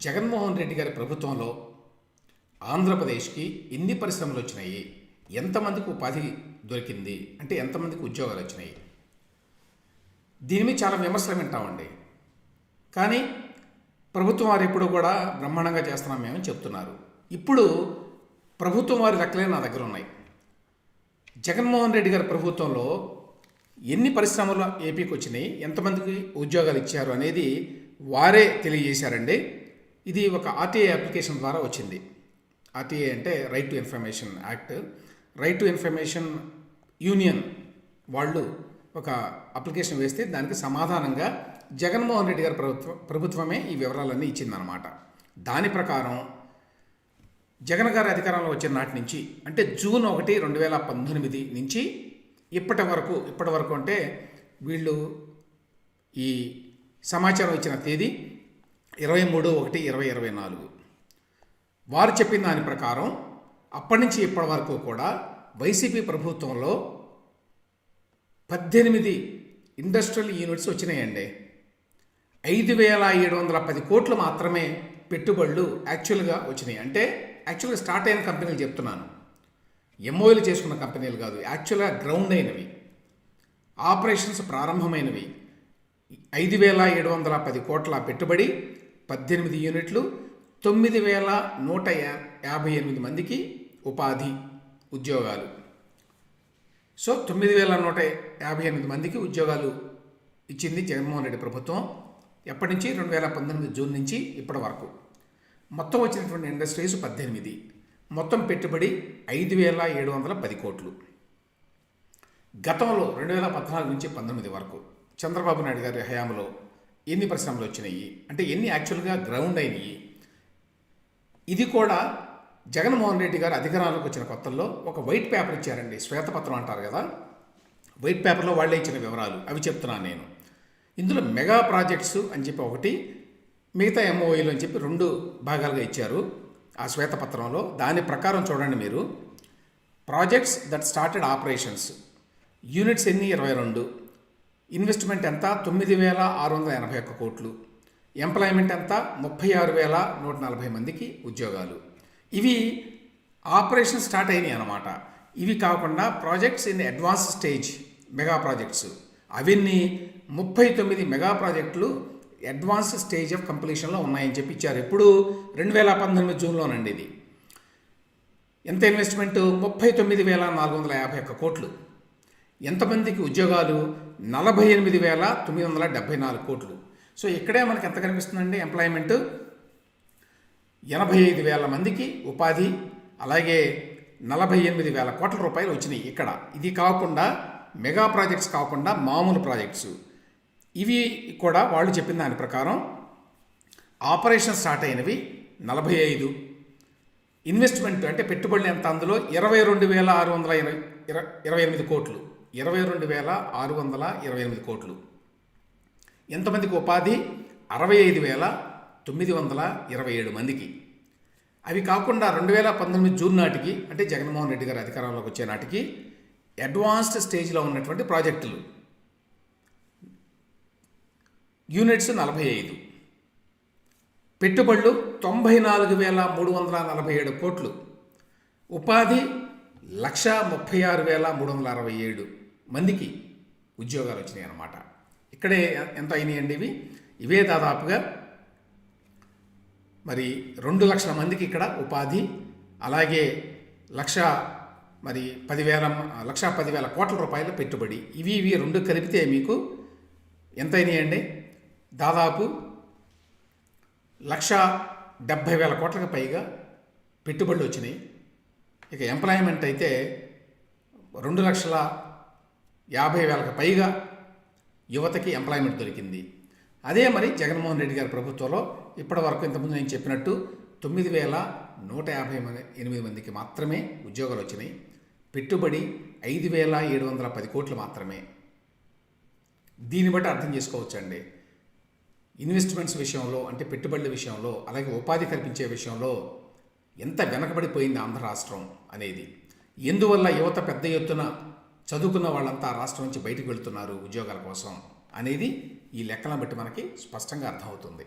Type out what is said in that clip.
జగన్మోహన్ రెడ్డి గారి ప్రభుత్వంలో ఆంధ్రప్రదేశ్కి ఎన్ని పరిశ్రమలు వచ్చినాయి, ఎంతమందికి ఉపాధి దొరికింది, అంటే ఎంతమందికి ఉద్యోగాలు వచ్చినాయి, దీని మీద చాలా విమర్శలు వింటామండి. కానీ ప్రభుత్వం వారు ఎప్పుడు కూడా బ్రహ్మాండంగా చేస్తున్నాం మేమని చెప్తున్నారు. ఇప్పుడు ప్రభుత్వం వారి లెక్కలే నా దగ్గర ఉన్నాయి. జగన్మోహన్ రెడ్డి గారి ప్రభుత్వంలో ఎన్ని పరిశ్రమలు ఏపీకి వచ్చినాయి, ఎంతమందికి ఉద్యోగాలు ఇచ్చారు అనేది వారే తెలియజేశారండి. ఇది ఒక ఆర్టీఐ అప్లికేషన్ ద్వారా వచ్చింది. ఆర్టీఐ అంటే right to information act. Right to information union వాళ్ళు ఒక అప్లికేషన్ వేస్తే దానికి సమాధానంగా జగన్మోహన్ రెడ్డి గారి ప్రభుత్వమే ఈ వివరాలన్నీ ఇచ్చిందనమాట. దాని ప్రకారం జగన్ గారి అధికారంలో వచ్చిన నాటి నుంచి అంటే జూన్ 1, 2019 నుంచి ఇప్పటి వరకు అంటే వీళ్ళు ఈ సమాచారం ఇచ్చిన తేదీ 23/1/2024. వారు చెప్పిన దాని ప్రకారం అప్పటి నుంచి ఇప్పటి వరకు కూడా వైసీపీ ప్రభుత్వంలో 18 ఇండస్ట్రియల్ యూనిట్స్ వచ్చినాయండి. 5,710 కోట్లు మాత్రమే పెట్టుబడులు యాక్చువల్గా వచ్చినాయి. అంటే యాక్చువల్గా స్టార్ట్ అయిన కంపెనీలు చెప్తున్నాను, ఎంఓఏలు చేసుకున్న కంపెనీలు కాదు, యాక్చువల్గా గ్రౌండ్ అయినవి, ఆపరేషన్స్ ప్రారంభమైనవి. 5,710 కోట్ల పెట్టుబడి, 18 యూనిట్లు, 9,158 మందికి ఉపాధి ఉద్యోగాలు. సో 9,158 మందికి ఉద్యోగాలు ఇచ్చింది జగన్మోహన్ రెడ్డి ప్రభుత్వం. ఎప్పటి నుంచి? 2019 జూన్ నుంచి ఇప్పటి వరకు. మొత్తం వచ్చినటువంటి ఇండస్ట్రీస్ 18, మొత్తం పెట్టుబడి 5,710 కోట్లు. గతంలో 2014 నుంచి 19 వరకు చంద్రబాబు నాయుడు గారి హయాంలో ఎన్ని పరిశ్రమలు వచ్చినాయి, అంటే ఎన్ని యాక్చువల్గా గ్రౌండ్ అయినాయి, ఇది కూడా జగన్మోహన్ రెడ్డి గారు అధికారంలోకి వచ్చిన కొత్తల్లో ఒక వైట్ పేపర్ ఇచ్చారండి. శ్వేతపత్రం అంటారు కదా, వైట్ పేపర్లో వాళ్ళే ఇచ్చిన వివరాలు అవి చెప్తున్నాను నేను. ఇందులో మెగా ప్రాజెక్ట్స్ అని చెప్పి ఒకటి, మిగతా ఎంఓఏలు అని చెప్పి 2 భాగాలుగా ఇచ్చారు ఆ శ్వేతపత్రంలో. దాని ప్రకారం చూడండి మీరు, projects that started operations, units ఎన్ని? 22, ఇన్వెస్ట్మెంట్ ఎంత? 9,681 కోట్లు, ఎంప్లాయ్మెంట్ ఎంత? 36,140 మందికి ఉద్యోగాలు. ఇవి ఆపరేషన్ స్టార్ట్ అయినాయి అన్నమాట. ఇవి కాకుండా projects in advance stage mega projects, అవన్నీ 39 మెగా ప్రాజెక్టులు అడ్వాన్స్ స్టేజ్ ఆఫ్ కంప్లీషన్లో ఉన్నాయని చెప్పి ఇచ్చారు. ఇప్పుడు 2019 జూన్లోనండి. ఇది ఎంత ఇన్వెస్ట్మెంట్? 39,451 కోట్లు. ఎంతమందికి ఉద్యోగాలు? 48,974 కోట్లు. సో ఇక్కడే మనకి ఎంత కనిపిస్తుందండి? ఎంప్లాయ్మెంట్ 85,000 మందికి ఉపాధి, అలాగే 48,000 కోట్ల రూపాయలు వచ్చినాయి ఇక్కడ. ఇది కాకుండా మెగా ప్రాజెక్ట్స్ కాకుండా మామూలు ప్రాజెక్ట్స్ ఇవి కూడా వాళ్ళు చెప్పిన దాని ప్రకారం ఆపరేషన్ స్టార్ట్ అయినవి 45, ఇన్వెస్ట్మెంట్ అంటే పెట్టుబడులు ఎంత? అందులో 22,628 కోట్లు, 22,628 కోట్లు. ఎంతమందికి ఉపాధి? 65,927 మందికి. అవి కాకుండా 2019 జూన్ నాటికి, అంటే జగన్మోహన్ రెడ్డి గారి అధికారంలోకి వచ్చే నాటికి అడ్వాన్స్డ్ స్టేజ్లో ఉన్నటువంటి ప్రాజెక్టులు యూనిట్స్ 45, పెట్టుబడులు 94,347 కోట్లు, ఉపాధి 136,367 మందికి ఉద్యోగాలు వచ్చినాయి అన్నమాట. ఇక్కడే ఎంత అయినాయండి ఇవే దాదాపుగా మరి 2 లక్షల మందికి ఇక్కడ ఉపాధి, అలాగే 1,10,000 కోట్ల రూపాయల పెట్టుబడి. ఇవి 2 కలిపితే మీకు ఎంత అయినాయండి? దాదాపు 1,70,000 కోట్లకు పైగా పెట్టుబడులు వచ్చినాయి. ఇక ఎంప్లాయ్మెంట్ అయితే 2,50,000కు పైగా యువతకి ఎంప్లాయ్మెంట్ దొరికింది. అదే మరి జగన్మోహన్ రెడ్డి గారి ప్రభుత్వంలో ఇప్పటి వరకు ఇంతకుముందు నేను చెప్పినట్టు 9,158 మందికి మాత్రమే ఉద్యోగాలు వచ్చినాయి. పెట్టుబడి 5,710 కోట్లు మాత్రమే. దీన్ని బట్టి అర్థం చేసుకోవచ్చండి, ఇన్వెస్ట్మెంట్స్ విషయంలో అంటే పెట్టుబడుల విషయంలో, అలాగే ఉపాధి కల్పించే విషయంలో ఎంత వెనకబడిపోయింది ఆంధ్ర రాష్ట్రం అనేది. ఎందువల్ల యువత పెద్ద ఎత్తున చదువుకున్న వాళ్ళంతా రాష్ట్రం నుంచి బయటకు వెళుతున్నారు ఉద్యోగాల కోసం అనేది ఈ లెక్కలను బట్టి మనకి స్పష్టంగా అర్థమవుతుంది.